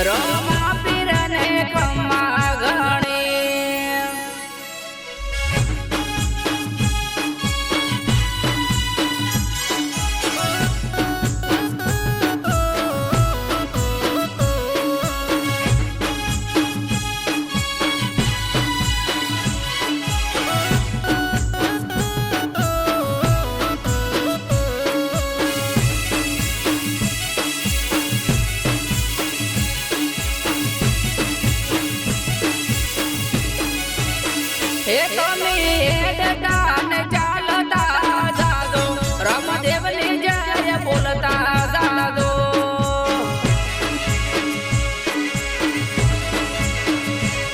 રોમા પીરને ખમ્મા ગણે हे તમે એડતા ને ચાલતા જાદો રામદેવ ની જય બોલતા જાદો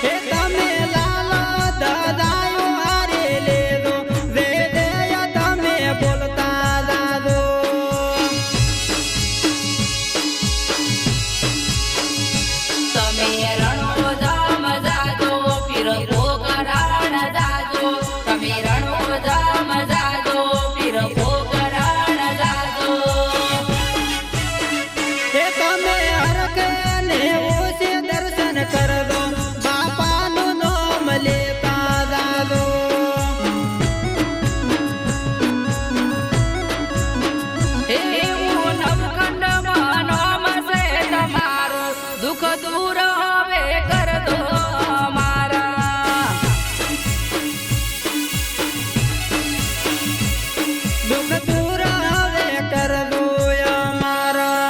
હે તમે લાલો દાદાયો હારે લેજો વેદય તમે બોલતા જાદો તમે રણો ધામ જાદો પીર ભોગરાણ જાદો તમે રણો ધામ જાદો પીર ભોગરાણ જાદો હે તમે હરખ ને ઓછે દર્શન કરજો બાપાનું નામ લેતા જાદો હે એવું નવખંડમાં નામ છે તમારું દુઃખ દૂર હવે કર દો મારા દુઃખ દૂર હવે કરજો અમારા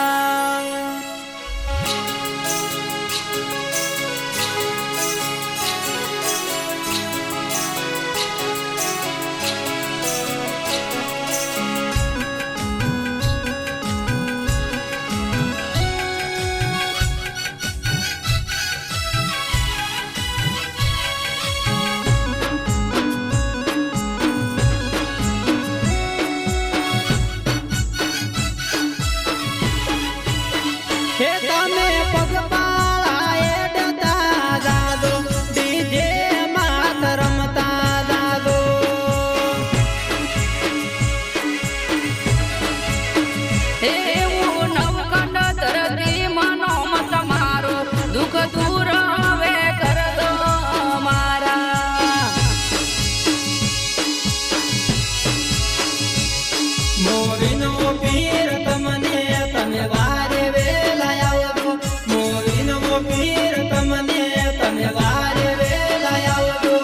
હે તમે પગપાળા એડતા જાદો ડીજે માત રમતા જાદો હે એવું નવખંડ ધરતી મનોમ તમારું દુઃખ દૂર હવે કર દો મારા મોરીનો પીર તમને તમે વારે વેલા આવજો મોરીનો પીર તમને તમે વારે વેલા આવજો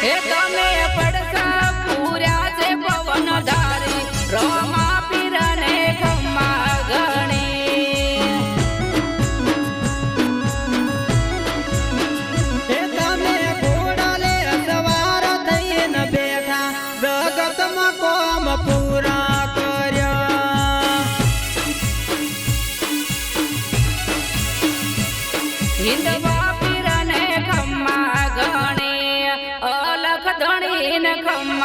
હે તમે પડસા પૂર્યા છે પવન ધારી રોમા પીરને ખમ્મા ગણે હે તમે ઘોડાલે સવાર થઈને બેઠા જગતમાં કોમ પૂરા કર્યા હિંદવા પીરને ખમ્મા ગણે અલખ ધણીને ખમ્મા